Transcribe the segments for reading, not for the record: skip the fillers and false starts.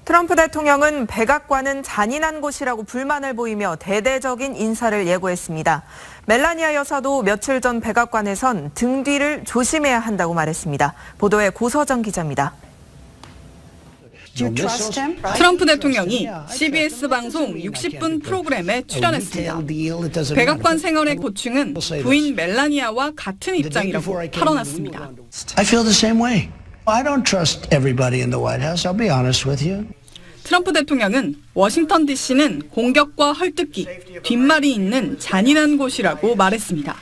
트럼프 대통령은 백악관은 잔인한 곳이라고 불만을 보이며 대대적인 인사를 예고했습니다. 멜라니아 여사도 며칠 전 백악관에선 등 뒤를 조심해야 한다고 말했습니다. 보도에 고서정 기자입니다. 트럼프 대통령이 CBS 방송 60분 프로그램에 출연했습니다. 백악관 생활의 고충은 부인 멜라니아와 같은 입장이라고 털어놨습니다. I feel the same way. I don't trust everybody in the White House. I'll be honest with you. 트럼프 대통령은 워싱턴 DC는 공격과 헐뜯기, 뒷말이 있는 잔인한 곳이라고 말했습니다.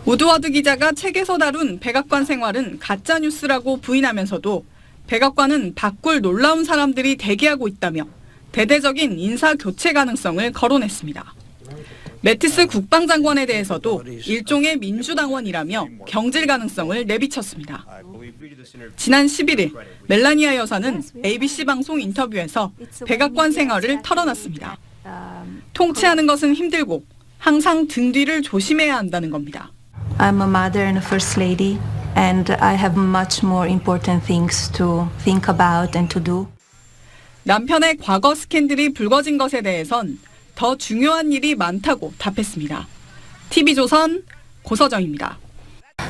우드워드 기자가 책에서 다룬 백악관 생활은 가짜뉴스라고 부인하면서도 백악관은 바꿀 놀라운 사람들이 대기하고 있다며 대대적인 인사 교체 가능성을 거론했습니다. 매티스 국방장관에 대해서도 일종의 민주당원이라며 경질 가능성을 내비쳤습니다. 지난 11일 멜라니아 여사는 ABC 방송 인터뷰에서 백악관 생활을 털어놨습니다. 통치하는 것은 힘들고 항상 등 뒤를 조심해야 한다는 겁니다. I'm a mother and a first lady, and I have much more important things to think about and to do. 남편의 과거 스캔들이 불거진 것에 대해선 더 중요한 일이 많다고 답했습니다. TV조선 고서정입니다.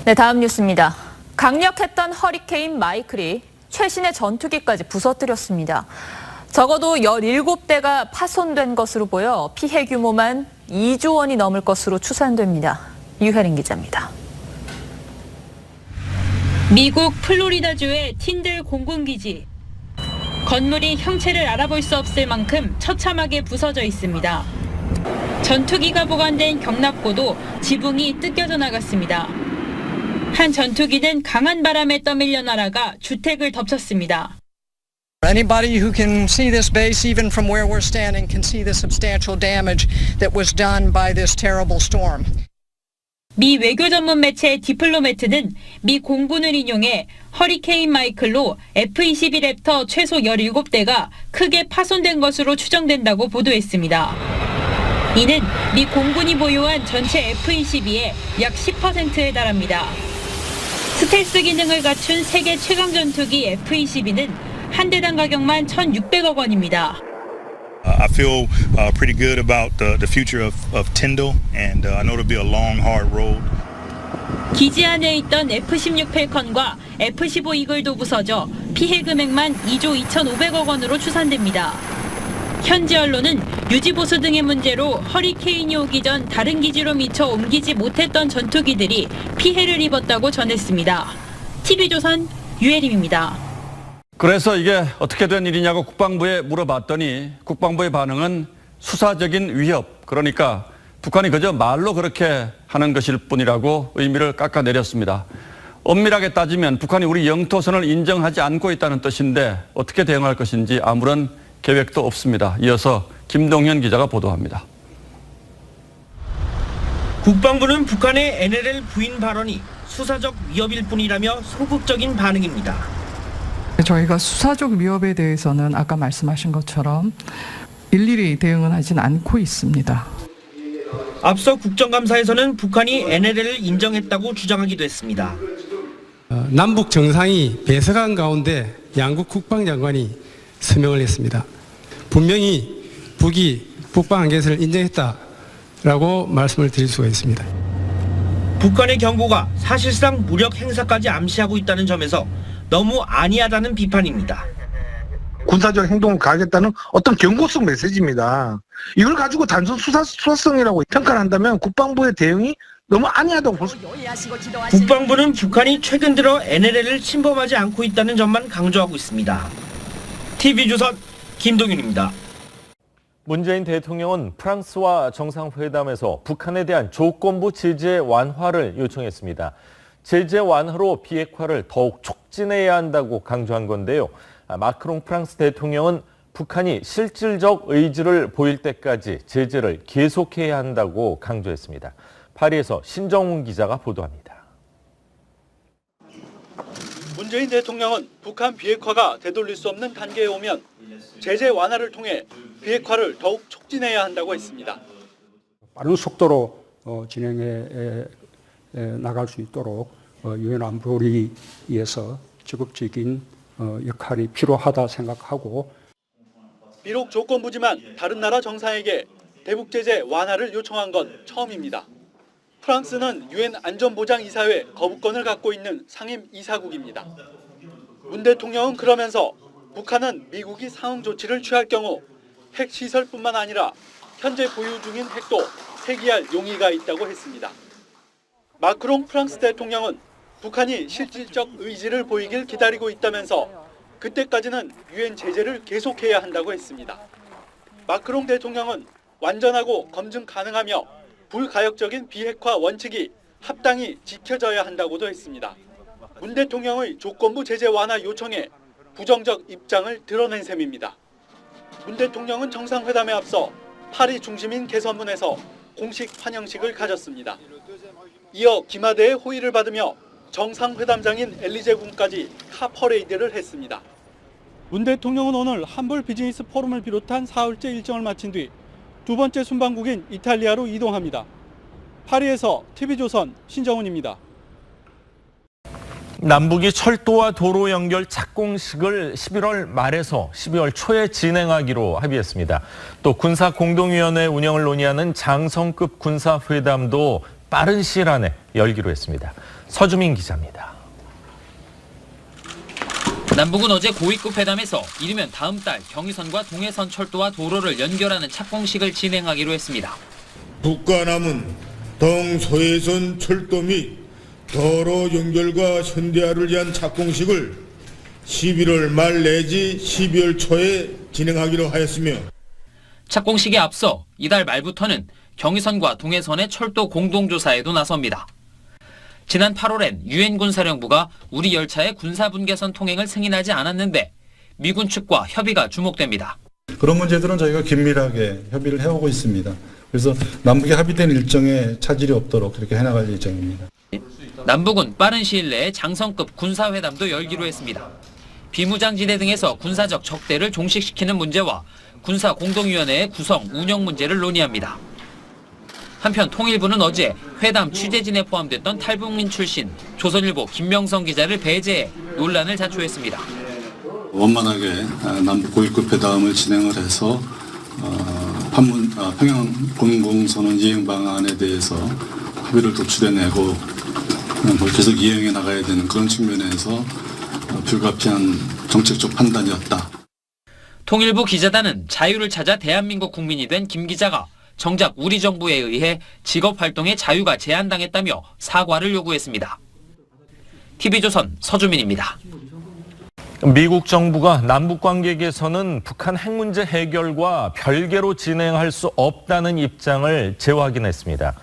네, 다음 뉴스입니다. 강력했던 허리케인 마이클이 최신의 전투기까지 부서뜨렸습니다. 적어도 17대가 파손된 것으로 보여 피해 규모만 2조 원이 넘을 것으로 추산됩니다. 유혜린 기자입니다. 미국 플로리다주의 틴들 공군기지. 건물이 형체를 알아볼 수 없을 만큼 처참하게 부서져 있습니다. 전투기가 보관된 경납고도 지붕이 뜯겨져 나갔습니다. 한 전투기는 강한 바람에 떠밀려 날아가 주택을 덮쳤습니다. Anybody who can see this base, even from where we're standing, can see the substantial damage that was done by this terrible storm. 미 외교 전문 매체 디플로매트는 미 공군을 인용해 허리케인 마이클로 F-22 랩터 최소 17대가 크게 파손된 것으로 추정된다고 보도했습니다. 이는 미 공군이 보유한 전체 F-22의 약 10%에 달합니다. 스텔스 기능을 갖춘 세계 최강 전투기 F-22는 한 대당 가격만 1,600억 원입니다. I feel pretty good about the future of Tyndall, and I know it'll be a long, hard road. 기지 안에 있던 F-16 펠컨과 F-15 이글도 부서져 피해 금액만 2조 2,500억 원으로 추산됩니다. 현지 언론은 유지보수 등의 문제로 허리케인이 오기 전 다른 기지로 미처 옮기지 못했던 전투기들이 피해를 입었다고 전했습니다. TV조선 유혜림입니다. 그래서 이게 어떻게 된 일이냐고 국방부에 물어봤더니 국방부의 반응은 수사적인 위협, 그러니까 북한이 그저 말로 그렇게 하는 것일 뿐이라고 의미를 깎아내렸습니다. 엄밀하게 따지면 북한이 우리 영토선을 인정하지 않고 있다는 뜻인데 어떻게 대응할 것인지 아무런 계획도 없습니다. 이어서 김동현 기자가 보도합니다. 국방부는 북한의 NLL 부인 발언이 수사적 위협일 뿐이라며 소극적인 반응입니다. 저희가 수사적 위협에 대해서는 아까 말씀하신 것처럼 일일이 대응은 하진 않고 있습니다. 앞서 국정감사에서는 북한이 NLL을 인정했다고 주장하기도 했습니다. 남북 정상이 배석한 가운데 양국 국방장관이 서명을 했습니다. 분명히 북이 북방 한계선을 인정했다라고 말씀을 드릴 수가 있습니다. 북한의 경고가 사실상 무력 행사까지 암시하고 있다는 점에서 너무 안이하다는 비판입니다. 군사적 행동을 가하겠다는 어떤 경고성 메시지입니다. 이걸 가지고 단순 수사성이라고 평가를 한다면 국방부의 대응이 너무 안이하다고 볼 수 있습니다. 국방부는 북한이 최근 들어 NLL을 침범하지 않고 있다는 점만 강조하고 있습니다. TV조선 김동윤입니다. 문재인 대통령은 프랑스와 정상회담에서 북한에 대한 조건부 제재 완화를 요청했습니다. 제재 완화로 비핵화를 더욱 촉진해야 한다고 강조한 건데요. 마크롱 프랑스 대통령은 북한이 실질적 의지를 보일 때까지 제재를 계속해야 한다고 강조했습니다. 파리에서 신정훈 기자가 보도합니다. 문재인 대통령은 북한 비핵화가 되돌릴 수 없는 단계에 오면 제재 완화를 통해 비핵화를 더욱 촉진해야 한다고 했습니다. 빠른 속도로 진행해 나갈 수 있도록 유엔 안보리에서 적극적인 역할이 필요하다 생각하고 비록 조건부지만 다른 나라 정상에게 대북 제재 완화를 요청한 건 처음입니다. 프랑스는 유엔 안전보장이사회 거부권을 갖고 있는 상임 이사국입니다. 문 대통령은 그러면서 북한은 미국이 상응 조치를 취할 경우 핵시설뿐만 아니라 현재 보유 중인 핵도 폐기할 용의가 있다고 했습니다. 마크롱 프랑스 대통령은 북한이 실질적 의지를 보이길 기다리고 있다면서 그때까지는 유엔 제재를 계속해야 한다고 했습니다. 마크롱 대통령은 완전하고 검증 가능하며 불가역적인 비핵화 원칙이 합당히 지켜져야 한다고도 했습니다. 문 대통령의 조건부 제재 완화 요청에 부정적 입장을 드러낸 셈입니다. 문 대통령은 정상회담에 앞서 파리 중심인 개선문에서 공식 환영식을 가졌습니다. 이어 기마대의 호의를 받으며 정상회담장인 엘리제궁까지 카퍼레이드를 했습니다. 문 대통령은 오늘 한불 비즈니스 포럼을 비롯한 사흘째 일정을 마친 뒤 두 번째 순방국인 이탈리아로 이동합니다. 파리에서 TV조선 신정훈입니다. 남북이 철도와 도로 연결 착공식을 11월 말에서 12월 초에 진행하기로 합의했습니다. 또 군사공동위원회 운영을 논의하는 장성급 군사회담도 빠른 시일 안에 열기로 했습니다. 서주민 기자입니다. 남북은 어제 고위급 회담에서 이르면 다음 달 경의선과 동해선 철도와 도로를 연결하는 착공식을 진행하기로 했습니다. 북과 남은 동서해선 철도 및 도로 연결과 현대화를 위한 착공식을 11월 말 내지 12월 초에 진행하기로 하였으며 착공식에 앞서 이달 말부터는 경의선과 동해선의 철도 공동조사에도 나섭니다. 지난 8월엔 유엔 군사령부가 우리 열차의 군사분계선 통행을 승인하지 않았는데 미군 측과 협의가 주목됩니다. 그런 문제들은 저희가 긴밀하게 협의를 해오고 있습니다. 그래서 남북이 합의된 일정에 차질이 없도록 그렇게 해나갈 예정입니다. 남북은 빠른 시일 내에 장성급 군사회담도 열기로 했습니다. 비무장지대 등에서 군사적 적대를 종식시키는 문제와 군사공동위원회의 구성, 운영 문제를 논의합니다. 한편 통일부는 어제 회담 취재진에 포함됐던 탈북민 출신 조선일보 김명성 기자를 배제해 논란을 자초했습니다. 원만하게 남북 고위급 회담을 진행을 해서 평양 공동선언 이행 방안에 대해서 합의를 도출해내고 계속 이행해 나가야 되는 그런 측면에서 불가피한 정책적 판단이었다. 통일부 기자단은 자유를 찾아 대한민국 국민이 된 김 기자가 정작 우리 정부에 의해 직업활동의 자유가 제한당했다며 사과를 요구했습니다. TV조선 서주민입니다. 미국 정부가 남북관계 개선은 북한 핵 문제 해결과 별개로 진행할 수 없다는 입장을 재확인했습니다.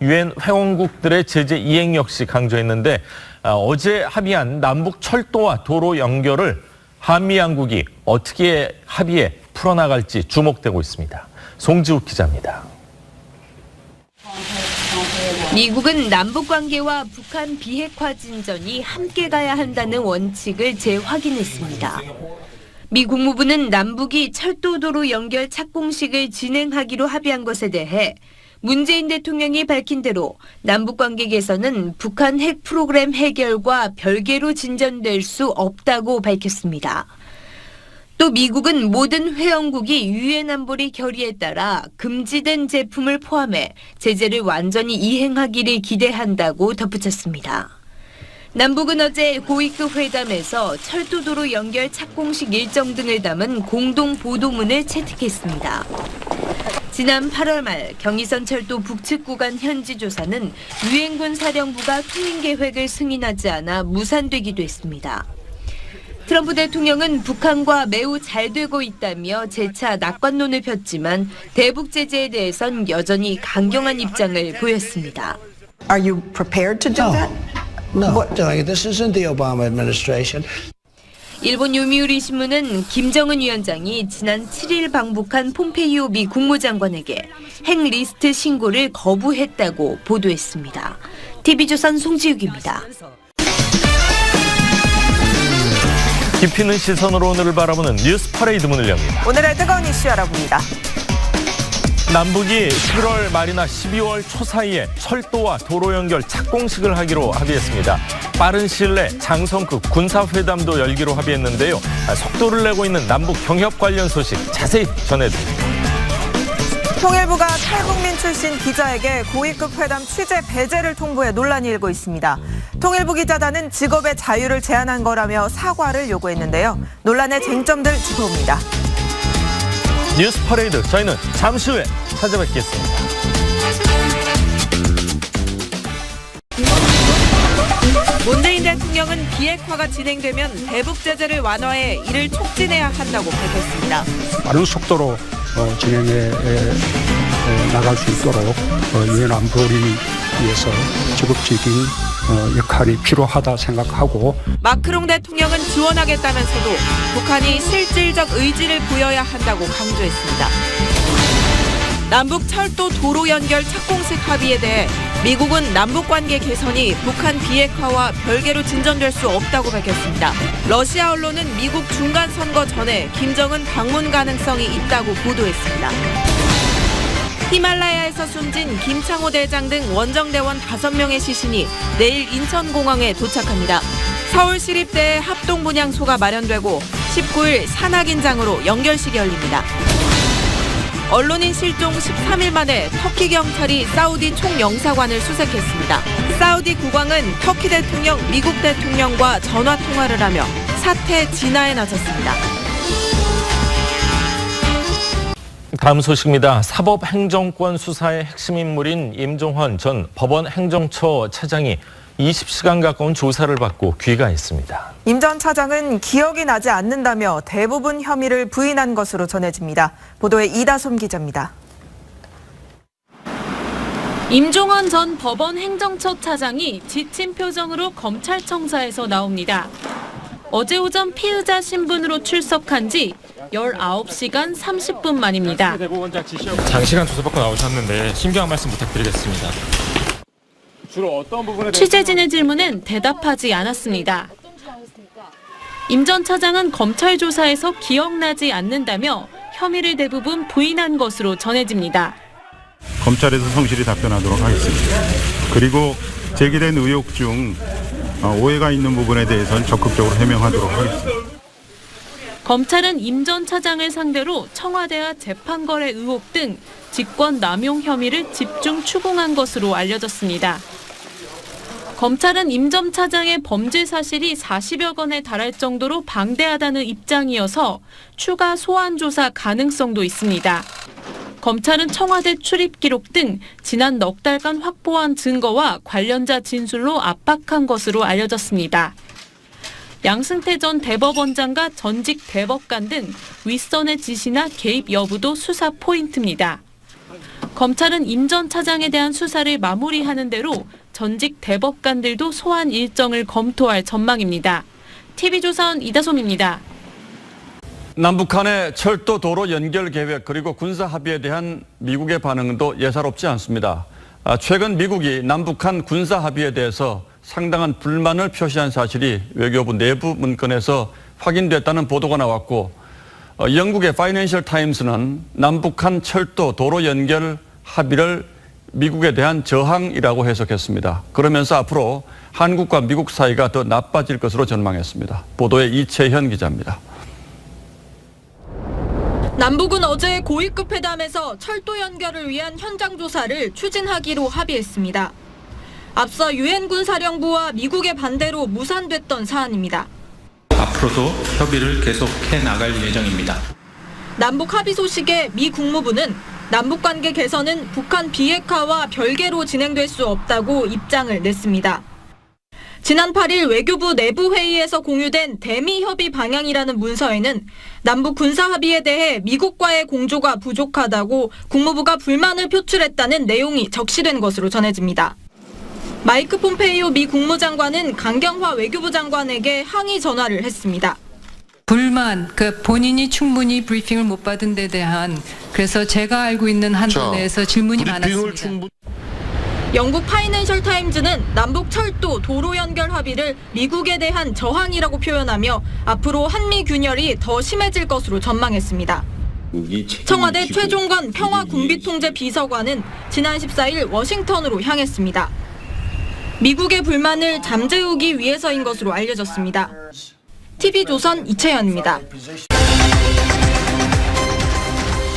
유엔 회원국들의 제재 이행 역시 강조했는데 어제 합의한 남북 철도와 도로 연결을 한미 양국이 어떻게 합의해 풀어나갈지 주목되고 있습니다. 송지욱 기자입니다. 미국은 남북관계와 북한 비핵화 진전이 함께 가야 한다는 원칙을 재확인했습니다. 미 국무부는 남북이 철도도로 연결 착공식을 진행하기로 합의한 것에 대해 문재인 대통령이 밝힌 대로 남북관계 개선은 북한 핵 프로그램 해결과 별개로 진전될 수 없다고 밝혔습니다. 또 미국은 모든 회원국이 유엔 안보리 결의에 따라 금지된 제품을 포함해 제재를 완전히 이행하기를 기대한다고 덧붙였습니다. 남북은 어제 고위급 회담에서 철도도로 연결 착공식 일정 등을 담은 공동 보도문을 채택했습니다. 지난 8월 말 경의선 철도 북측 구간 현지 조사는 유엔군 사령부가 통행 계획을 승인하지 않아 무산되기도 했습니다. 트럼프 대통령은 북한과 매우 잘 되고 있다며 재차 낙관론을 폈지만 대북 제재에 대해선 여전히 강경한 입장을 보였습니다. Are you prepared to do that? No, this isn't the Obama administration. 일본 요미우리 신문은 김정은 위원장이 지난 7일 방북한 폼페이오 미 국무장관에게 핵 리스트 신고를 거부했다고 보도했습니다. TV조선 송지욱입니다. 깊이 있는 시선으로 오늘을 바라보는 뉴스 퍼레이드 문을 엽니다. 오늘의 뜨거운 이슈 알아봅니다. 남북이 11월 말이나 12월 초 사이에 철도와 도로 연결 착공식을 하기로 합의했습니다. 빠른 시일 내 장성급 군사회담도 열기로 합의했는데요. 속도를 내고 있는 남북 경협 관련 소식 자세히 전해드립니다. 통일부가 탈북민 출신 기자에게 고위급 회담 취재 배제를 통보해 논란이 일고 있습니다. 통일부 기자단은 직업의 자유를 제한한 거라며 사과를 요구했는데요. 논란의 쟁점들 짚어봅니다. 뉴스 퍼레이드, 저희는 잠시 후에 찾아뵙겠습니다. 문재인 대통령은 비핵화가 진행되면 대북 제재를 완화해 이를 촉진해야 한다고 밝혔습니다. 빠른 속도로 진행해 나갈 수 있도록 유엔 안보리를 위해서 적극적인 역할이 필요하다 생각하고 마크롱 대통령은 지원하겠다면서도 북한이 실질적 의지를 보여야 한다고 강조했습니다. 남북 철도 도로 연결 착공식 합의에 대해 미국은 남북관계 개선이 북한 비핵화와 별개로 진전될 수 없다고 밝혔습니다. 러시아 언론은 미국 중간선거 전에 김정은 방문 가능성이 있다고 보도했습니다. 히말라야에서 숨진 김창호 대장 등 원정대원 5명의 시신이 내일 인천공항에 도착합니다. 서울시립대에 합동분향소가 마련되고 19일 산악인장으로 연결식이 열립니다. 언론인 실종 13일 만에 터키 경찰이 사우디 총영사관을 수색했습니다. 사우디 국왕은 터키 대통령, 미국 대통령과 전화 통화를 하며 사태 진화에 나섰습니다. 다음 소식입니다. 사법행정권 수사의 핵심 인물인 임종헌 전 법원 행정처 차장이 20시간 가까운 조사를 받고 귀가했습니다. 임 전 차장은 기억이 나지 않는다며 대부분 혐의를 부인한 것으로 전해집니다. 보도에 이다솜 기자입니다. 임종헌 전 법원 행정처 차장이 지친 표정으로 검찰청사에서 나옵니다. 어제 오전 피의자 신분으로 출석한 지 19시간 30분 만입니다. 장시간 조사받고 나오셨는데 심경한 말씀 부탁드리겠습니다. 주로 어떤 부분에 취재진의 질문엔 대답하지 않았습니다. 임 전 차장은 검찰 조사에서 기억나지 않는다며 혐의를 대부분 부인한 것으로 전해집니다. 검찰에서 성실히 답변하도록 하겠습니다. 그리고 제기된 의혹 중 오해가 있는 부분에 대해서는 적극적으로 해명하도록 하겠습니다. 검찰은 임 전 차장을 상대로 청와대와 재판거래 의혹 등 직권 남용 혐의를 집중 추궁한 것으로 알려졌습니다. 검찰은 임 전 차장의 범죄 사실이 40여 건에 달할 정도로 방대하다는 입장이어서 추가 소환 조사 가능성도 있습니다. 검찰은 청와대 출입 기록 등 지난 넉 달간 확보한 증거와 관련자 진술로 압박한 것으로 알려졌습니다. 양승태 전 대법원장과 전직 대법관 등 윗선의 지시나 개입 여부도 수사 포인트입니다. 검찰은 임 전 차장에 대한 수사를 마무리하는 대로 전직 대법관들도 소환 일정을 검토할 전망입니다. TV조선 이다솜입니다. 남북한의 철도 도로 연결 계획 그리고 군사 합의에 대한 미국의 반응도 예사롭지 않습니다. 최근 미국이 남북한 군사 합의에 대해서 상당한 불만을 표시한 사실이 외교부 내부 문건에서 확인됐다는 보도가 나왔고 영국의 파이낸셜 타임스는 남북한 철도 도로 연결 합의를 미국에 대한 저항이라고 해석했습니다. 그러면서 앞으로 한국과 미국 사이가 더 나빠질 것으로 전망했습니다. 보도에 이채현 기자입니다. 남북은 어제 고위급 회담에서 철도 연결을 위한 현장 조사를 추진하기로 합의했습니다. 앞서 유엔 군사령부와 미국의 반대로 무산됐던 사안입니다. 앞으로도 협의를 계속해 나갈 예정입니다. 남북 합의 소식에 미 국무부는 남북관계 개선은 북한 비핵화와 별개로 진행될 수 없다고 입장을 냈습니다. 지난 8일 외교부 내부 회의에서 공유된 대미 협의 방향이라는 문서에는 남북 군사 합의에 대해 미국과의 공조가 부족하다고 국무부가 불만을 표출했다는 내용이 적시된 것으로 전해집니다. 마이크 폼페이오 미 국무장관은 강경화 외교부 장관에게 항의 전화를 했습니다. 불만, 본인이 충분히 브리핑을 못 받은 데 대한 그래서 제가 알고 있는 한도 내에서 질문이 많았습니다. 영국 파이낸셜 타임즈는 남북 철도 도로 연결 합의를 미국에 대한 저항이라고 표현하며 앞으로 한미 균열이 더 심해질 것으로 전망했습니다. 청와대 최종건 평화군비통제 비서관은 지난 14일 워싱턴으로 향했습니다. 미국의 불만을 잠재우기 위해서인 것으로 알려졌습니다. TV조선 이채연입니다.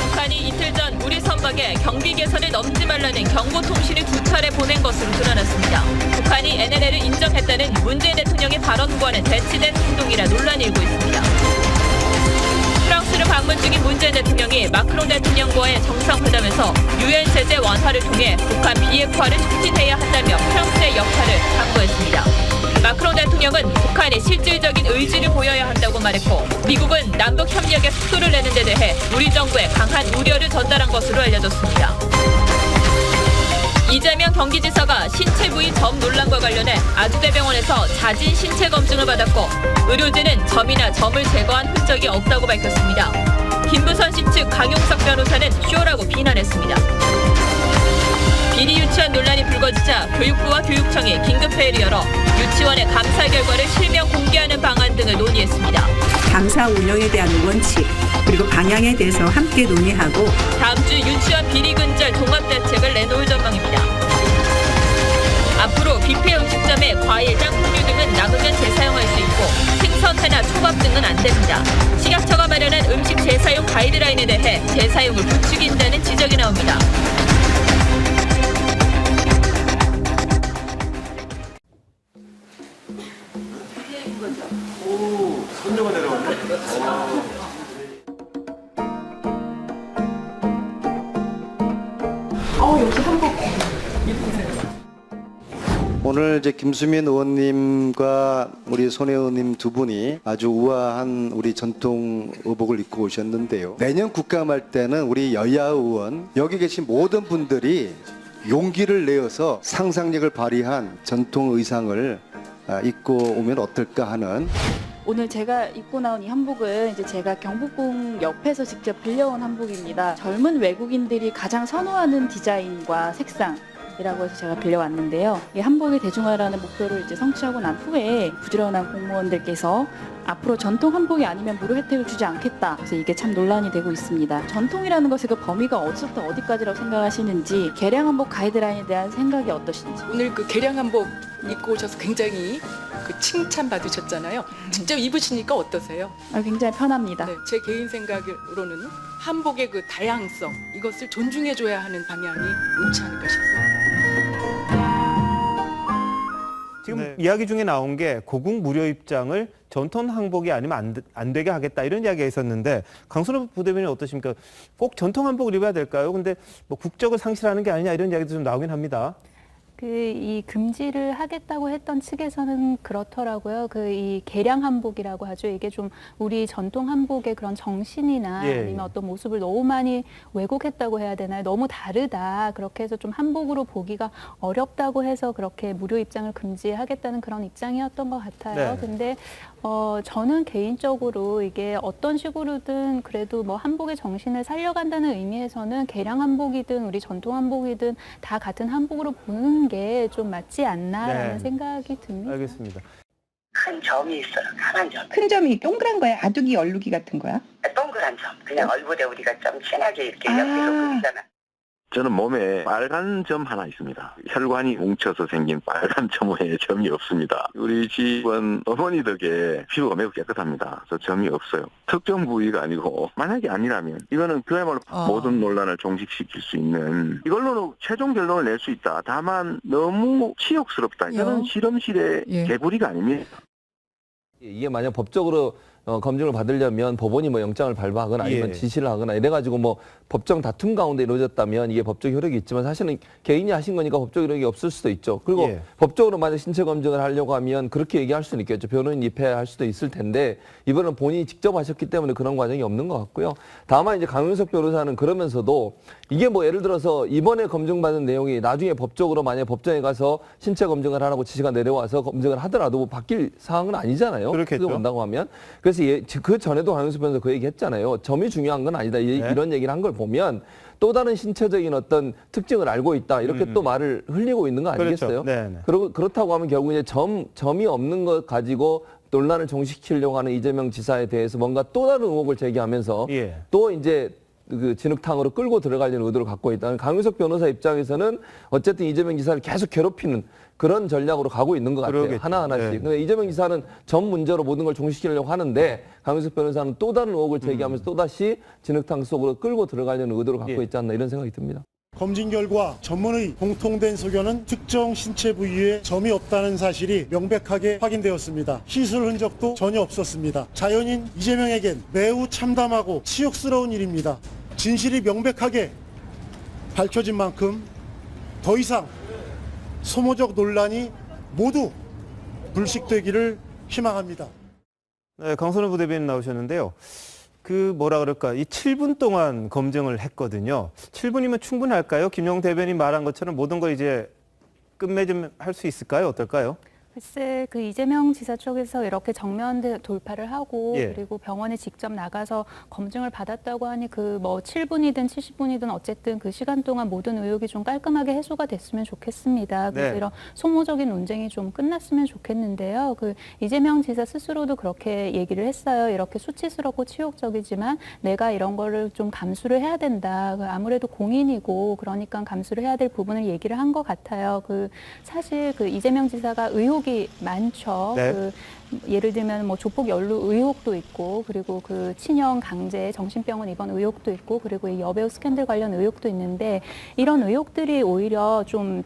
북한이 이틀 전 우리 선박에 경비 개선을 넘지 말라는 경고 통신을 2차례 보낸 것으로 드러났습니다. 북한이 NLL을 인정했다는 문재인 대통령의 발언과는 대치된 행동이라 논란이 일고 있습니다. 프랑스를 방문 중인 문재인 대통령이 마크롱 대통령과의 정상회담에서 유엔 제재 완화를 통해 북한 비핵화를 촉진해야 한다며 프랑스의 역할을 당부했습니다. 마크롱 대통령은 북한이 실질적인 의지를 보여야 한다고 말했고 미국은 남북 협력에 속도를 내는 데 대해 우리 정부에 강한 우려를 전달한 것으로 알려졌습니다. 이재명 경기지사가 신체 부위 점 논란과 관련해 아주대병원에서 자진 신체 검증을 받았고 의료진은 점이나 점을 제거한 흔적이 없다고 밝혔습니다. 김부선 씨 측 강용석 변호사는 쇼라고 비난했습니다. 비리 유치원 논란이 불거지자 교육부와 교육청이 긴급회의를 열어 유치원의 감사 결과를 실명 공개하는 방안 등을 논의했습니다. 감사 운영에 대한 원칙 그리고 방향에 대해서 함께 논의하고 다음 주 유치원 비리 근절 종합대책을 내놓을 전망입니다. 앞으로 뷔페 음식점의 과일장, 풍류 등은 남으면 재사용할 수 있고 생선회나 초밥 등은 안 됩니다. 식약처가 마련한 음식 재사용 가이드라인에 대해 재사용을 부추긴다는 지적이 나옵니다. 손녀가 내려왔네. 역시 한복 예쁘세요. 오늘 이제 김수민 의원님과 우리 손 의원님 두 분이 아주 우아한 우리 전통 의복을 입고 오셨는데요. 내년 국감할 때는 우리 여야 의원 여기 계신 모든 분들이 용기를 내어서 상상력을 발휘한 전통 의상을 입고 오면 어떨까 하는. 오늘 제가 입고 나온 이 한복은 이제 제가 경복궁 옆에서 직접 빌려온 한복입니다. 젊은 외국인들이 가장 선호하는 디자인과 색상이라고 해서 제가 빌려왔는데요. 이 한복의 대중화라는 목표를 이제 성취하고 난 후에 부지런한 공무원들께서 앞으로 전통 한복이 아니면 무료 혜택을 주지 않겠다. 그래서 이게 참 논란이 되고 있습니다. 전통이라는 것의 그 범위가 어디서부터 어디까지라고 생각하시는지 개량 한복 가이드라인에 대한 생각이 어떠신지. 오늘 그 개량 한복 입고 오셔서 굉장히 그 칭찬 받으셨잖아요. 직접 입으시니까 어떠세요? 굉장히 편합니다. 네, 제 개인 생각으로는 한복의 그 다양성 이것을 존중해줘야 하는 방향이 옳지 않을까 싶습니다. 지금 이야기 중에 나온 게 고궁 무료 입장을 전통 한복이 아니면 안 되게 하겠다 이런 이야기가 있었는데 강선호 부대변인 어떠십니까? 꼭 전통 한복을 입어야 될까요? 근데 뭐 국적을 상실하는 게 아니냐 이런 이야기도 좀 나오긴 합니다. 이 금지를 하겠다고 했던 측에서는 그렇더라고요. 이 개량 한복이라고 하죠. 이게 좀 우리 전통 한복의 그런 정신이나 아니면 어떤 모습을 너무 많이 왜곡했다고 해야 되나요? 너무 다르다. 그렇게 해서 좀 한복으로 보기가 어렵다고 해서 그렇게 무료 입장을 금지하겠다는 그런 입장이었던 것 같아요. 근데 저는 개인적으로 이게 어떤 식으로든 그래도 뭐 한복의 정신을 살려간다는 의미에서는 개량 한복이든 우리 전통 한복이든 다 같은 한복으로 보는 게 좀 맞지 않나라는 생각이 듭니다. 알겠습니다. 큰 점이 있어요. 강한 점. 큰 점이 동그란 거야? 아두기 얼룩이 같은 거야? 동그란 점. 그냥 얼굴에 우리가 좀 진하게 이렇게 옆에서 그리잖아. 저는 몸에 빨간 점 하나 있습니다. 혈관이 뭉쳐서 생긴 빨간 점에 점이 없습니다. 우리 집은 어머니 덕에 피부가 매우 깨끗합니다. 그래서 점이 없어요. 특정 부위가 아니고 만약에 아니라면 이거는 그야말로 모든 논란을 종식시킬 수 있는 이걸로는 최종 결론을 낼 수 있다. 다만 너무 치욕스럽다. 이거는 실험실의 개구리가 아닙니다. 이게 만약 법적으로 검증을 받으려면 법원이 뭐 영장을 발부하거나 아니면 지시를 하거나 이래가지고 뭐 법정 다툼 가운데 이루어졌다면 이게 법적 효력이 있지만 사실은 개인이 하신 거니까 법적 효력이 없을 수도 있죠. 그리고 법적으로 만약 신체 검증을 하려고 하면 그렇게 얘기할 수는 있겠죠. 변호인 입회할 수도 있을 텐데 이번은 본인이 직접 하셨기 때문에 그런 과정이 없는 것 같고요. 다만 이제 강윤석 변호사는 그러면서도 이게 뭐 예를 들어서 이번에 검증받은 내용이 나중에 법적으로 만약 법정에 가서 신체 검증을 하라고 지시가 내려와서 검증을 하더라도 뭐 바뀔 사항은 아니잖아요. 그렇겠죠. 간다고 하면. 그래서 그 전에도 강윤석 변호사 그 얘기 했잖아요. 점이 중요한 건 아니다. 이런 얘기를 한 걸 보면 또 다른 신체적인 어떤 특징을 알고 있다. 이렇게 또 말을 흘리고 있는 거 아니겠어요? 그리고 그렇다고 하면 결국 이제 점이 없는 것 가지고 논란을 종식시키려고 하는 이재명 지사에 대해서 뭔가 또 다른 의혹을 제기하면서 또 이제 그 진흙탕으로 끌고 들어가려는 의도를 갖고 있다는 강윤석 변호사 입장에서는 어쨌든 이재명 지사를 계속 괴롭히는 그런 전략으로 가고 있는 것 같아요. 그러겠죠. 하나하나씩. 네. 근데 이재명 지사는 전 문제로 모든 걸 종식시키려고 하는데 강윤석 변호사는 또 다른 의혹을 제기하면서 또다시 진흙탕 속으로 끌고 들어가려는 의도를 갖고 있지 않나 이런 생각이 듭니다. 검진 결과 전문의 공통된 소견은 특정 신체 부위에 점이 없다는 사실이 명백하게 확인되었습니다. 시술 흔적도 전혀 없었습니다. 자연인 이재명에겐 매우 참담하고 치욕스러운 일입니다. 진실이 명백하게 밝혀진 만큼 더 이상 소모적 논란이 모두 불식되기를 희망합니다. 네, 강선우 부대변인 나오셨는데요. 그 뭐라 그럴까, 이 7분 동안 검증을 했거든요. 7분이면 충분할까요? 김용 대변인 말한 것처럼 모든 걸 이제 끝맺음 할 수 있을까요? 어떨까요? 글쎄, 그 이재명 지사 쪽에서 이렇게 정면 돌파를 하고 예. 그리고 병원에 직접 나가서 검증을 받았다고 하니 그 뭐 7분이든 70분이든 어쨌든 그 시간 동안 모든 의혹이 좀 깔끔하게 해소가 됐으면 좋겠습니다. 그래서 네. 이런 소모적인 논쟁이 좀 끝났으면 좋겠는데요. 그 이재명 지사 스스로도 그렇게 얘기를 했어요. 이렇게 수치스럽고 치욕적이지만 내가 이런 거를 좀 감수를 해야 된다. 아무래도 공인이고 그러니까 감수를 해야 될 부분을 얘기를 한 것 같아요. 그 사실 그 이재명 지사가 의혹이 많죠. 네. 그 예를 들면 뭐 조폭 연루 의혹도 있고 그리고 그 친형 강제 정신병원 입원 의혹도 있고 그리고 이 여배우 스캔들 관련 의혹도 있는데 이런 의혹들이 오히려 좀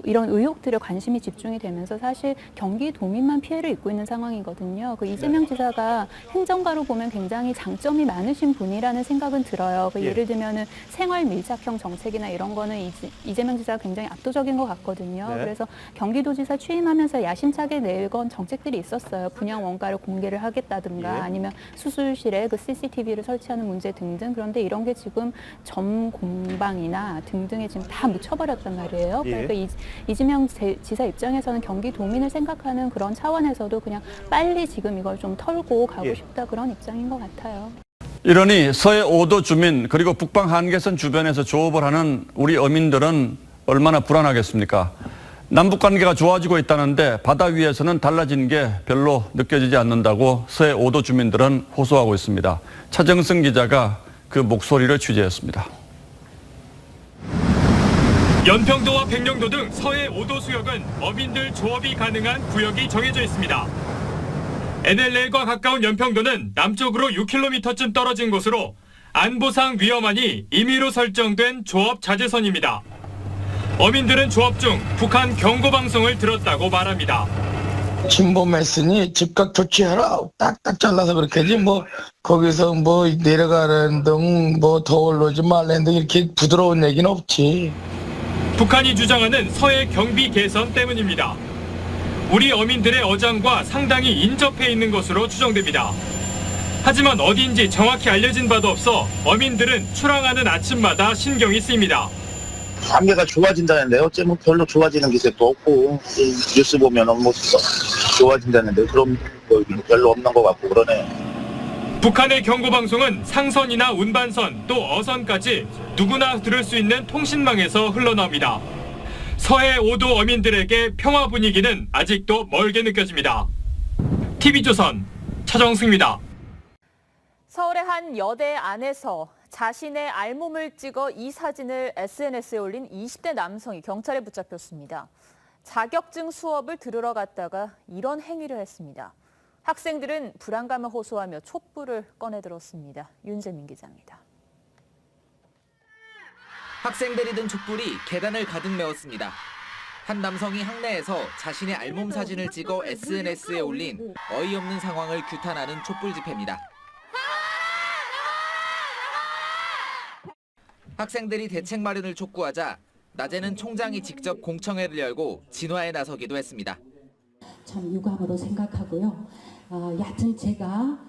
이런 의혹들에 관심이 집중이 되면서 사실 경기도민만 피해를 입고 있는 상황이거든요. 그 이재명 지사가 행정가로 보면 굉장히 장점이 많으신 분이라는 생각은 들어요. 그 예를 들면은 생활 밀착형 정책이나 이런 거는 이재명 지사가 굉장히 압도적인 것 같거든요. 네. 그래서 경기도지사 취임하면서 야심차게 내건 정책들이 있었어요. 분양 원가를 공개를 하겠다든가 예. 아니면 수술실에 그 CCTV를 설치하는 문제 등등. 그런데 이런 게 지금 점 공방이나 등등에 지금 다 묻혀버렸단 말이에요. 예. 그러니까 이재명 지사 입장에서는 경기도민을 생각하는 그런 차원에서도 그냥 빨리 지금 이걸 좀 털고 가고 예. 싶다 그런 입장인 것 같아요. 이러니 서해 5도 주민 그리고 북방 한계선 주변에서 조업을 하는 우리 어민들은 얼마나 불안하겠습니까? 남북관계가 좋아지고 있다는데 바다 위에서는 달라진 게 별로 느껴지지 않는다고 서해 5도 주민들은 호소하고 있습니다. 차정승 기자가 그 목소리를 취재했습니다. 연평도와 백령도 등 서해 5도 수역은 어민들 조업이 가능한 구역이 정해져 있습니다. NLL과 가까운 연평도는 남쪽으로 6km쯤 떨어진 곳으로 안보상 위험하니 임의로 설정된 조업 자제선입니다. 어민들은 조업 중 북한 경고방송을 들었다고 말합니다. 침범했으니 즉각 조치하라. 딱딱 잘라서 그렇게 하지 뭐 거기서 뭐 내려가는 등 뭐 더 올라오지 말라는 등 이렇게 부드러운 얘기는 없지. 북한이 주장하는 서해 경비 개선 때문입니다. 우리 어민들의 어장과 상당히 인접해 있는 것으로 추정됩니다. 하지만 어디인지 정확히 알려진 바도 없어 어민들은 출항하는 아침마다 신경이 쓰입니다. 관계가 좋아진다는데 어쩌면 별로 좋아지는 기색도 없고 뉴스 보면은 뭐 좋아진다는데 그런 거 별로 없는 것 같고 그러네. 북한의 경고방송은 상선이나 운반선 또 어선까지 누구나 들을 수 있는 통신망에서 흘러나옵니다. 서해 5도 어민들에게 평화 분위기는 아직도 멀게 느껴집니다. TV조선 차정승입니다. 서울의 한 여대 안에서 자신의 알몸을 찍어 이 사진을 SNS에 올린 20대 남성이 경찰에 붙잡혔습니다. 자격증 수업을 들으러 갔다가 이런 행위를 했습니다. 학생들은 불안감을 호소하며 촛불을 꺼내들었습니다. 윤재민 기자입니다. 학생들이 든 촛불이 계단을 가득 메웠습니다. 한 남성이 학내에서 자신의 알몸 사진을 찍어 SNS에 올린 어이없는 상황을 규탄하는 촛불 집회입니다. 학생들이 대책 마련을 촉구하자 낮에는 총장이 직접 공청회를 열고 진화에 나서기도 했습니다. 참 유감으로 생각하고요. 얕은 제가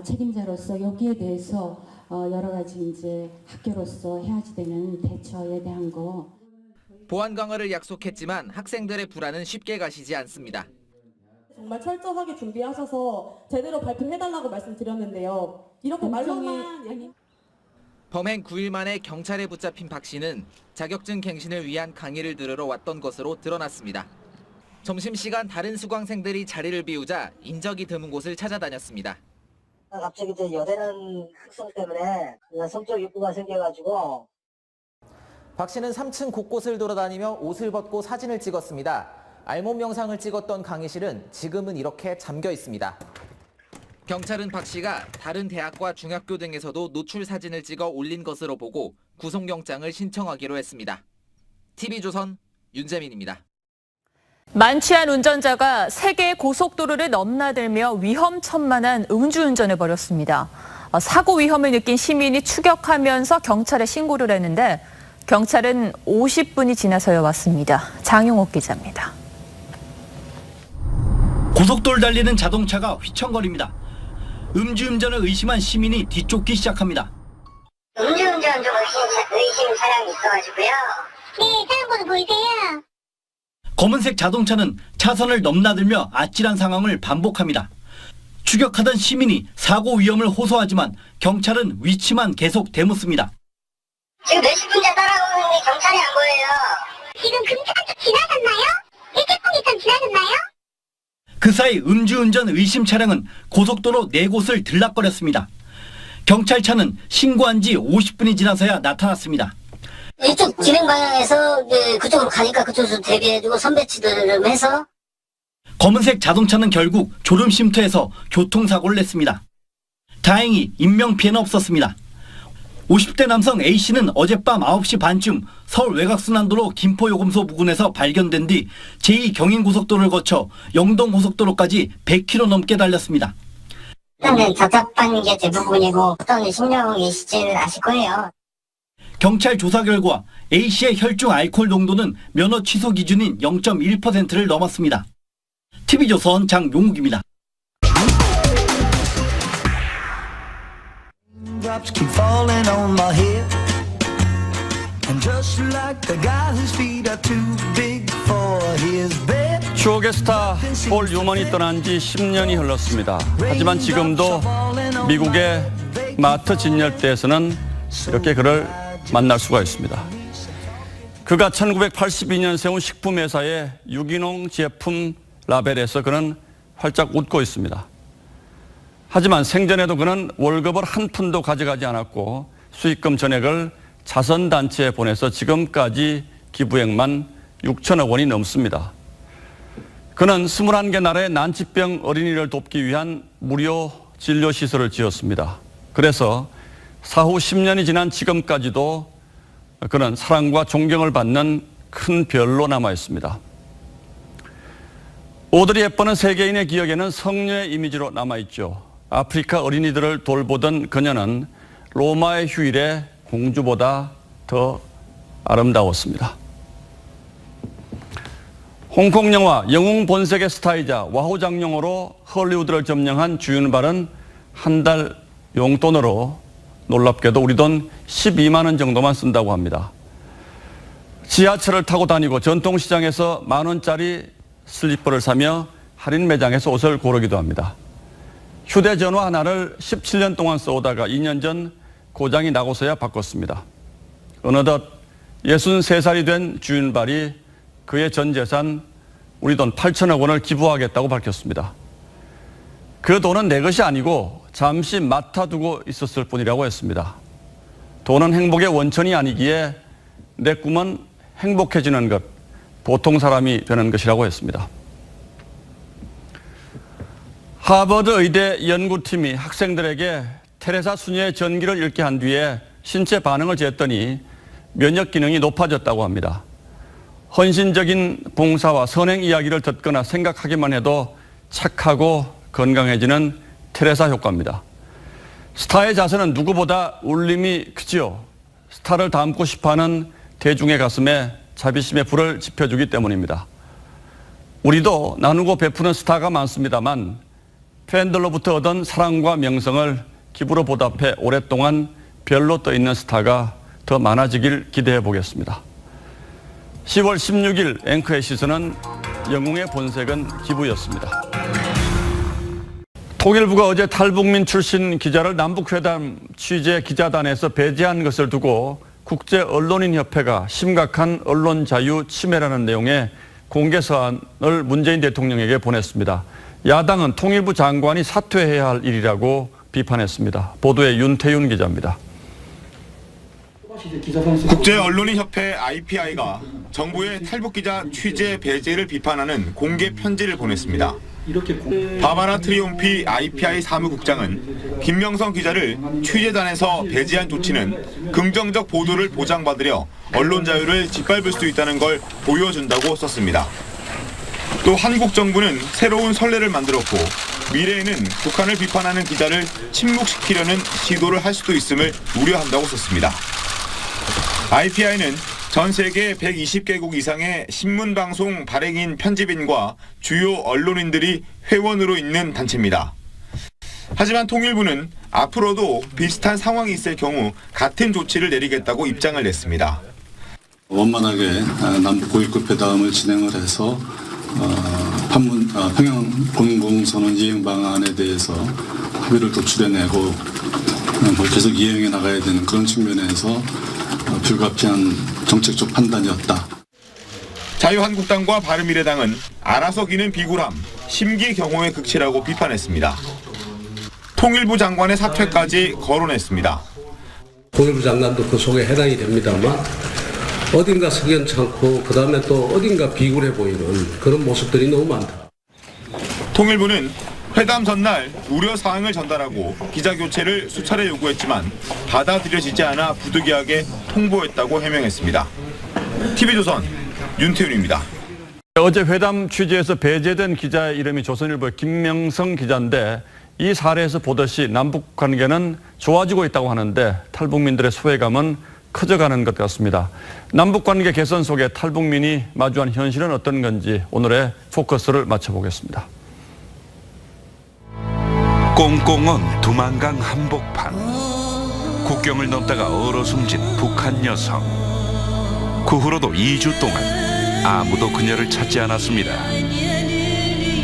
책임자로서 여기에 대해서 여러 가지 이제 학교로서 해야지 되는 대처에 대한 거. 보안 강화를 약속했지만 학생들의 불안은 쉽게 가시지 않습니다. 정말 철저하게 준비하셔서 제대로 발표해달라고 말씀드렸는데요. 이렇게 말로만 범행 9일 만에 경찰에 붙잡힌 박 씨는 자격증 갱신을 위한 강의를 들으러 왔던 것으로 드러났습니다. 점심시간 다른 수강생들이 자리를 비우자 인적이 드문 곳을 찾아다녔습니다. 갑자기 이제 여대는 특성 때문에 성적 욕구가 생겨가지고. 박 씨는 3층 곳곳을 돌아다니며 옷을 벗고 사진을 찍었습니다. 알몸 영상을 찍었던 강의실은 지금은 이렇게 잠겨 있습니다. 경찰은 박 씨가 다른 대학과 중학교 등에서도 노출 사진을 찍어 올린 것으로 보고 구속영장을 신청하기로 했습니다. TV조선 윤재민입니다. 만취한 운전자가 세계 고속도로를 넘나들며 위험천만한 음주운전을 벌였습니다. 사고 위험을 느낀 시민이 추격하면서 경찰에 신고를 했는데 경찰은 50분이 지나서야 왔습니다. 장용옥 기자입니다. 고속도로를 달리는 자동차가 휘청거립니다. 음주운전을 의심한 시민이 뒤쫓기 시작합니다. 음주운전 좀 의심 차량이 있어가지고요. 네, 차량번호 보이세요? 검은색 자동차는 차선을 넘나들며 아찔한 상황을 반복합니다. 추격하던 시민이 사고 위험을 호소하지만 경찰은 위치만 계속 되묻습니다. 지금 몇십 분째 따라오는데 경찰이 안 보여요. 지금 금차도 지나갔나요? 일제풍기점 지나갔나요? 그 사이 음주운전 의심 차량은 고속도로 4곳을 들락거렸습니다. 경찰차는 신고한 지 50분이 지나서야 나타났습니다. 이쪽 진행 방향에서 그쪽으로 가니까 그쪽에서 대비해주고 선배치들을 해서. 검은색 자동차는 결국 졸음 쉼터에서 교통사고를 냈습니다. 다행히 인명피해는 없었습니다. 50대 남성 A씨는 어젯밤 9시 반쯤 서울 외곽순환도로 김포요금소 부근에서 발견된 뒤 제2경인고속도로를 거쳐 영동고속도로까지 100km 넘게 달렸습니다. 일단은 답답한 게 대부분이고 어떤 신경이실지는 아실 거예요. 경찰 조사 결과 A씨의 혈중 알코올 농도는 면허 취소 기준인 0.1%를 넘었습니다. TV조선 장용욱입니다. 추억의 스타 폴 뉴먼이 떠난 지 10년이 흘렀습니다. 하지만 지금도 미국의 마트 진열대에서는 이렇게 그를 만날 수가 있습니다. 그가 1982년 세운 식품회사의 유기농 제품 라벨에서 그는 활짝 웃고 있습니다. 하지만 생전에도 그는 월급을 한 푼도 가져가지 않았고 수익금 전액을 자선단체에 보내서 지금까지 기부액만 6천억 원이 넘습니다. 그는 21개 나라의 난치병 어린이를 돕기 위한 무료 진료시설을 지었습니다. 그래서 사후 10년이 지난 지금까지도 그는 사랑과 존경을 받는 큰 별로 남아 있습니다. 오드리 헵번은 세계인의 기억에는 성녀의 이미지로 남아있죠. 아프리카 어린이들을 돌보던 그녀는 로마의 휴일에 공주보다 더 아름다웠습니다. 홍콩 영화 영웅 본색의 스타이자 와호장룡으로 헐리우드를 점령한 주윤발은 한 달 용돈으로 놀랍게도 우리 돈 12만 원 정도만 쓴다고 합니다. 지하철을 타고 다니고 전통시장에서 10,000원짜리 슬리퍼를 사며 할인 매장에서 옷을 고르기도 합니다. 휴대전화 하나를 17년 동안 써오다가 2년 전 고장이 나고서야 바꿨습니다. 어느덧 63살이 된 주윤발이 그의 전 재산 우리 돈 8천억 원을 기부하겠다고 밝혔습니다. 그 돈은 내 것이 아니고 잠시 맡아두고 있었을 뿐이라고 했습니다. 돈은 행복의 원천이 아니기에 내 꿈은 행복해지는 것, 보통 사람이 되는 것이라고 했습니다. 하버드 의대 연구팀이 학생들에게 테레사 수녀의 전기를 읽게 한 뒤에 신체 반응을 재었더니 면역 기능이 높아졌다고 합니다. 헌신적인 봉사와 선행 이야기를 듣거나 생각하기만 해도 착하고 건강해지는 테레사 효과입니다. 스타의 자세는 누구보다 울림이 크지요. 스타를 닮고 싶어하는 대중의 가슴에 자비심의 불을 지펴주기 때문입니다. 우리도 나누고 베푸는 스타가 많습니다만 팬들로부터 얻은 사랑과 명성을 기부로 보답해 오랫동안 별로 떠있는 스타가 더 많아지길 기대해 보겠습니다. 10월 16일 앵커의 시선은 영웅의 본색은 기부였습니다. 통일부가 어제 탈북민 출신 기자를 남북회담 취재 기자단에서 배제한 것을 두고 국제언론인협회가 심각한 언론 자유 침해라는 내용의 공개 서한을 문재인 대통령에게 보냈습니다. 야당은 통일부 장관이 사퇴해야 할 일이라고 비판했습니다. 보도에 윤태윤 기자입니다. 국제언론인협회 IPI가 정부의 탈북기자 취재 배제를 비판하는 공개 편지를 보냈습니다. 바바라 트리움피 IPI 사무국장은 김명성 기자를 취재단에서 배제한 조치는 긍정적 보도를 보장받으려 언론 자유를 짓밟을 수 있다는 걸 보여준다고 썼습니다. 또 한국 정부는 새로운 선례를 만들었고 미래에는 북한을 비판하는 기자를 침묵시키려는 시도를 할 수도 있음을 우려한다고 썼습니다. IPI는 전 세계 120개국 이상의 신문방송 발행인 편집인과 주요 언론인들이 회원으로 있는 단체입니다. 하지만 통일부는 앞으로도 비슷한 상황이 있을 경우 같은 조치를 내리겠다고 입장을 냈습니다. 원만하게 남북 고위급 회담을 진행을 해서 평양 공공선언 이행 방안에 대해서 합의를 도출해내고 계속 이행해 나가야 되는 그런 측면에서 불가피한 정책적 판단이었다. 자유한국당과 바른미래당은 알아서 기는 비굴함, 심기 경호의 극치라고 비판했습니다. 통일부 장관의 사퇴까지 거론했습니다. 통일부 장관도 그 속에 해당이 됩니다만 어딘가 석연찮고 그다음에 또 어딘가 비굴해 보이는 그런 모습들이 너무 많다. 통일부는 회담 전날 우려사항을 전달하고 기자교체를 수차례 요구했지만 받아들여지지 않아 부득이하게 통보했다고 해명했습니다. TV조선 윤태윤입니다. 어제 회담 취재에서 배제된 기자의 이름이 조선일보의 김명성 기자인데 이 사례에서 보듯이 남북 관계는 좋아지고 있다고 하는데 탈북민들의 소외감은 커져가는 것 같습니다. 남북 관계 개선 속에 탈북민이 마주한 현실은 어떤 건지 오늘의 포커스를 맞춰보겠습니다. 꽁꽁 두만강 한복판. 국경을 넘다가 얼어 숨진 북한 여성. 그 후로도 2주 동안 아무도 그녀를 찾지 않았습니다.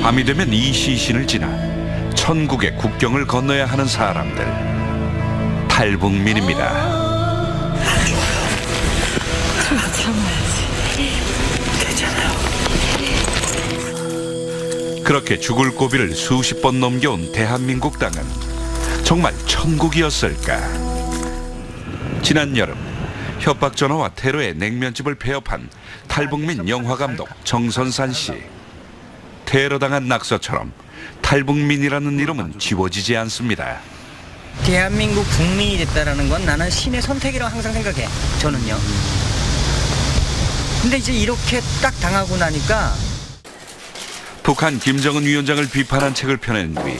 밤이 되면 이 시신을 지나 천국의 국경을 건너야 하는 사람들. 탈북민입니다. 그렇게 죽을 고비를 수십 번 넘겨온 대한민국 땅은 정말 천국이었을까? 지난 여름 협박 전화와 테러의 냉면집을 폐업한 탈북민 영화감독 정선산 씨. 테러당한 낙서처럼 탈북민이라는 이름은 지워지지 않습니다. 대한민국 국민이 됐다라는 건 나는 신의 선택이라고 항상 생각해. 저는요. 근데 이제 이렇게 딱 당하고 나니까 북한 김정은 위원장을 비판한 책을 펴낸 뒤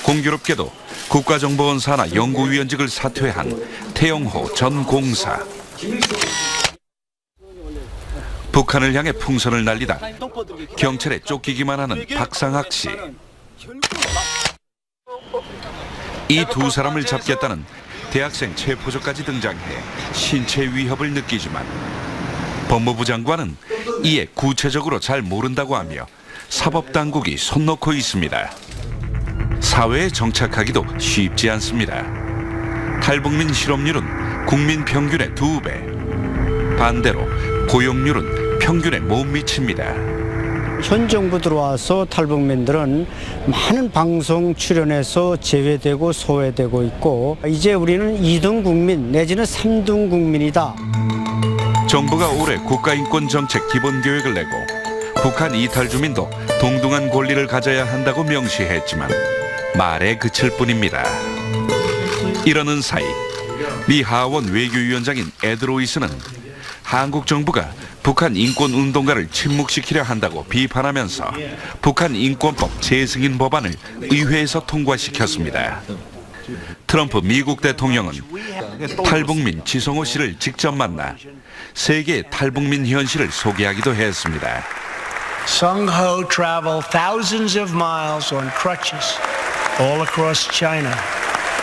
공교롭게도 국가정보원 산하 연구위원직을 사퇴한 태영호 전 공사. 북한을 향해 풍선을 날리다 경찰에 쫓기기만 하는 박상학 씨. 이 두 사람을 잡겠다는 대학생 체포조까지 등장해 신체 위협을 느끼지만 법무부 장관은 이에 구체적으로 잘 모른다고 하며 사법당국이 손 놓고 있습니다. 사회에 정착하기도 쉽지 않습니다. 탈북민 실업률은 국민 평균의 2배. 반대로 고용률은 평균에 못 미칩니다. 현 정부 들어와서 탈북민들은 많은 방송 출연에서 제외되고 소외되고 있고 이제 우리는 2등 국민 내지는 3등 국민이다. 정부가 올해 국가인권정책 기본계획을 내고 북한 이탈 주민도 동등한 권리를 가져야 한다고 명시했지만 말에 그칠 뿐입니다. 이러는 사이 미 하원 외교위원장인 에드 로이스는 한국 정부가 북한 인권운동가를 침묵시키려 한다고 비판하면서 북한 인권법 재승인 법안을 의회에서 통과시켰습니다. 트럼프 미국 대통령은 탈북민 지성호 씨를 직접 만나 세계의 탈북민 현실을 소개하기도 했습니다. Sung-ho traveled thousands of miles on crutches all across China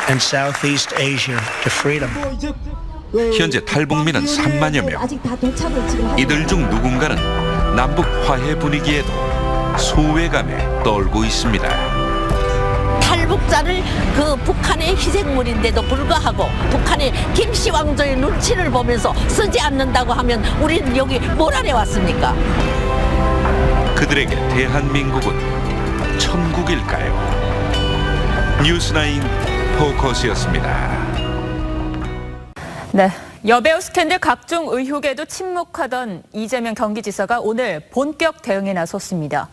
and Southeast Asia to freedom. 현재 탈북민은 3만여 명. 이들 중 누군가는 남북 화해 분위기에도 소외감에 떨고 있습니다. 탈북자를 그 북한의 희생물인데도 불구하고 북한의 김씨 왕조의 눈치를 보면서 쓰지 않는다고 하면 우리는 여기 뭘 하러 왔습니까? 그들에게 대한민국은 천국일까요? 뉴스나인 포커스였습니다. 네. 여배우 스캔들 각종 의혹에도 침묵하던 이재명 경기지사가 오늘 본격 대응에 나섰습니다.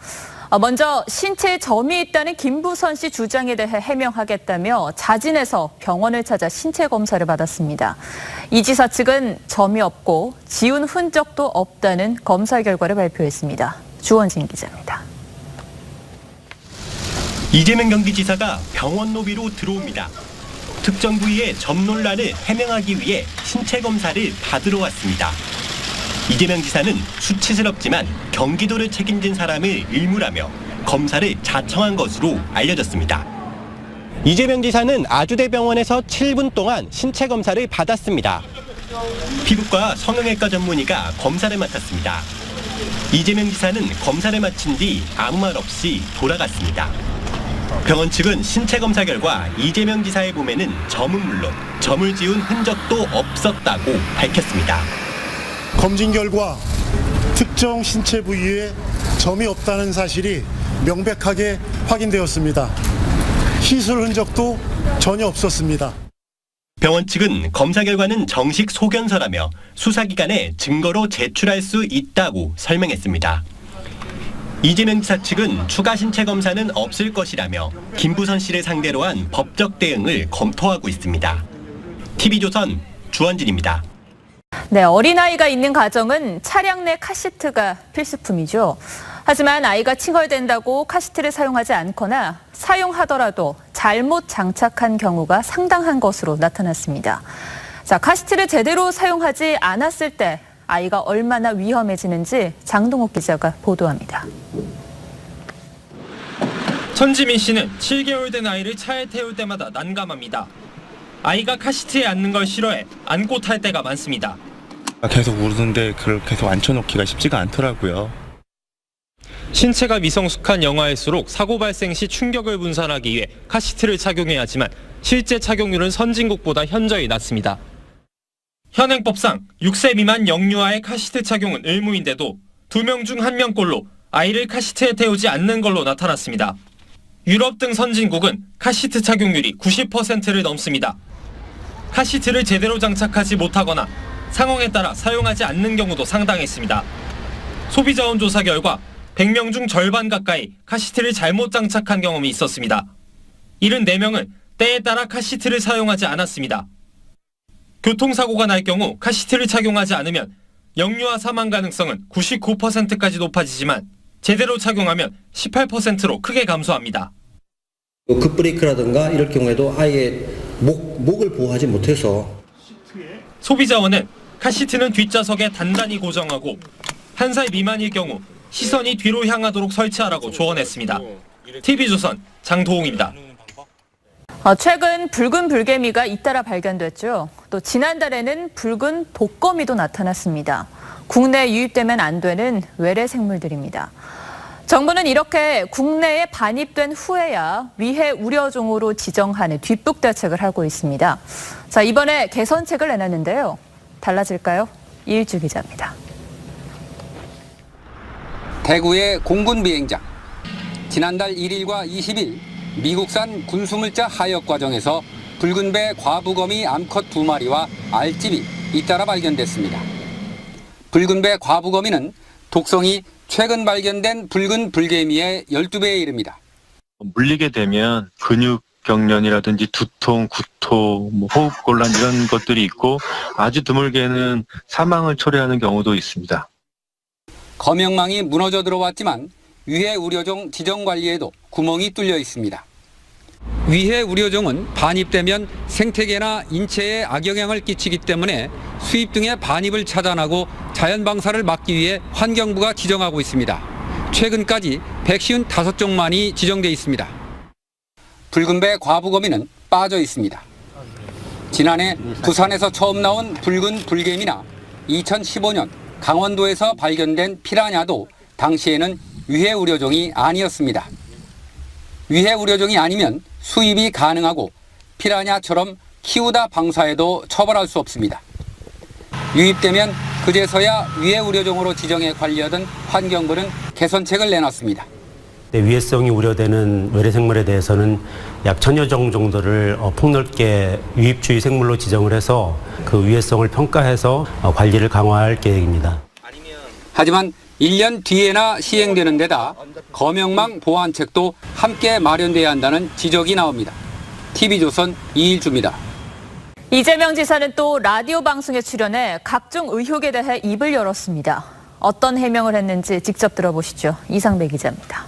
먼저 신체에 점이 있다는 김부선 씨 주장에 대해 해명하겠다며 자진해서 병원을 찾아 신체 검사를 받았습니다. 이 지사 측은 점이 없고 지운 흔적도 없다는 검사 결과를 발표했습니다. 주원진 기자입니다. 이재명 경기지사가 병원 로비로 들어옵니다. 특정 부위의 점 논란을 해명하기 위해 신체 검사를 받으러 왔습니다. 이재명 지사는 수치스럽지만 경기도를 책임진 사람을 의무라며 검사를 자청한 것으로 알려졌습니다. 이재명 지사는 아주대병원에서 7분 동안 신체 검사를 받았습니다. 피부과 성형외과 전문의가 검사를 맡았습니다. 이재명 지사는 검사를 마친 뒤 아무 말 없이 돌아갔습니다. 병원 측은 신체 검사 결과 이재명 지사의 몸에는 점은 물론 점을 지운 흔적도 없었다고 밝혔습니다. 검진 결과 특정 신체 부위에 점이 없다는 사실이 명백하게 확인되었습니다. 시술 흔적도 전혀 없었습니다. 병원 측은 검사 결과는 정식 소견서라며 수사기관에 증거로 제출할 수 있다고 설명했습니다. 이재명 지사 측은 추가 신체 검사는 없을 것이라며 김부선 씨를 상대로 한 법적 대응을 검토하고 있습니다. TV조선 주원진입니다. 네, 어린아이가 있는 가정은 차량 내 카시트가 필수품이죠. 하지만 아이가 칭얼댄다고 카시트를 사용하지 않거나 사용하더라도 잘못 장착한 경우가 상당한 것으로 나타났습니다. 자, 카시트를 제대로 사용하지 않았을 때 아이가 얼마나 위험해지는지 장동욱 기자가 보도합니다. 천지민 씨는 7개월 된 아이를 차에 태울 때마다 난감합니다. 아이가 카시트에 앉는 걸 싫어해 안고 탈 때가 많습니다. 계속 우는데 그걸 계속 앉혀놓기가 쉽지가 않더라고요. 신체가 미성숙한 영아일수록 사고 발생 시 충격을 분산하기 위해 카시트를 착용해야 하지만 실제 착용률은 선진국보다 현저히 낮습니다. 현행법상 6세 미만 영유아의 카시트 착용은 의무인데도 2명 중 1명꼴로 아이를 카시트에 태우지 않는 걸로 나타났습니다. 유럽 등 선진국은 카시트 착용률이 90%를 넘습니다. 카시트를 제대로 장착하지 못하거나 상황에 따라 사용하지 않는 경우도 상당했습니다. 소비자원 조사 결과 100명 중 절반 가까이 카시트를 잘못 장착한 경험이 있었습니다. 74명은 때에 따라 카시트를 사용하지 않았습니다. 교통사고가 날 경우 카시트를 착용하지 않으면 영유아 사망 가능성은 99%까지 높아지지만 제대로 착용하면 18%로 크게 감소합니다. 급브레이크라든가 이럴 경우에도 아예 목을 보호하지 못해서 소비자원은 카시트는 뒷좌석에 단단히 고정하고 1살 미만일 경우 시선이 뒤로 향하도록 설치하라고 조언했습니다. TV조선 장도홍입니다. 최근 붉은 불개미가 잇따라 발견됐죠. 또 지난달에는 붉은 독거미도 나타났습니다. 국내에 유입되면 안 되는 외래 생물들입니다. 정부는 이렇게 국내에 반입된 후에야 위해 우려종으로 지정하는 뒷북 대책을 하고 있습니다. 자, 이번에 개선책을 내놨는데요. 달라질까요? 이일주 기자입니다. 대구의 공군 비행장. 지난달 1일과 20일 미국산 군수물자 하역 과정에서 붉은 배 과부거미 암컷 2마리와 알집이 잇따라 발견됐습니다. 붉은 배 과부거미는 독성이 최근 발견된 붉은 불개미의 12배에 이릅니다. 물리게 되면 근육 경련이라든지 두통, 구토, 호흡곤란 이런 것들이 있고 아주 드물게는 사망을 초래하는 경우도 있습니다. 검역망이 무너져 들어왔지만 위해 우려종 지정 관리에도 구멍이 뚫려 있습니다. 위해 우려종은 반입되면 생태계나 인체에 악영향을 끼치기 때문에 수입 등의 반입을 차단하고 자연 방사를 막기 위해 환경부가 지정하고 있습니다. 최근까지 155종만이 지정돼 있습니다. 붉은 배 과부거미는 빠져 있습니다. 지난해 부산에서 처음 나온 붉은 불개미나 2015년 강원도에서 발견된 피라냐도 당시에는 위해 우려종이 아니었습니다. 위해 우려종이 아니면 수입이 가능하고 피라냐처럼 키우다 방사해도 처벌할 수 없습니다. 유입되면 그제서야 위해 우려종으로 지정해 관리하던 환경부는 개선책을 내놨습니다. 위해성이 우려되는 외래 생물에 대해서는 약 1000여 종 정도를 폭넓게 유입주의 생물로 지정을 해서 그 위해성을 평가해서 관리를 강화할 계획입니다. 하지만 1년 뒤에나 시행되는 데다 검역망 보완책도 함께 마련돼야 한다는 지적이 나옵니다. TV조선 이일주입니다. 이재명 지사는 또 라디오 방송에 출연해 각종 의혹에 대해 입을 열었습니다. 어떤 해명을 했는지 직접 들어보시죠. 이상배 기자입니다.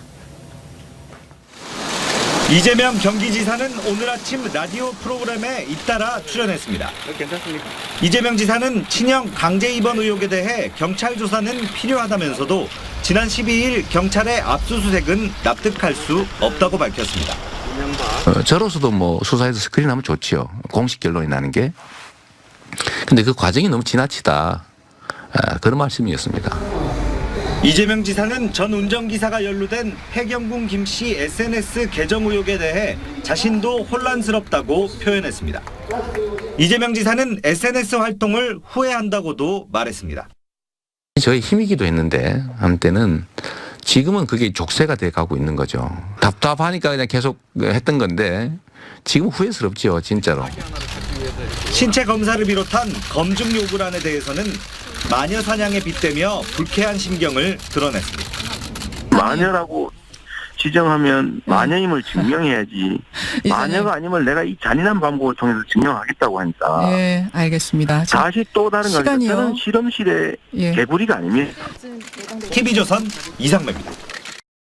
이재명 경기지사는 오늘 아침 라디오 프로그램에 잇따라 출연했습니다. 괜찮습니까? 이재명 지사는 친형 강제 입원 의혹에 대해 경찰 조사는 필요하다면서도 지난 12일 경찰의 압수수색은 납득할 수 없다고 밝혔습니다. 저로서도 뭐 수사에서 스크린하면 좋지요. 공식 결론이 나는 게. 근데 그 과정이 너무 지나치다. 그런 말씀이었습니다. 이재명 지사는 전 운전기사가 연루된 해경군 김씨 SNS 계정 의혹에 대해 자신도 혼란스럽다고 표현했습니다. 이재명 지사는 SNS 활동을 후회한다고도 말했습니다. 저희 힘이기도 했는데 한때는 지금은 그게 족쇄가 돼 가고 있는 거죠. 답답하니까 그냥 계속 했던 건데 지금 후회스럽죠, 진짜로. 신체 검사를 비롯한 검증 요구란에 대해서는 마녀 사냥에 빗대며 불쾌한 심경을 드러냈습니다. 마녀라고 지정하면 마녀임을 증명해야지. 마녀가 아니면 내가 이 잔인한 방법을 통해서 증명하겠다고 하니까. 예, 알겠습니다. 다시 또 다른 거죠. 저는 실험실의 예. 개구리가 아닙니다. TV조선 이상배입니다.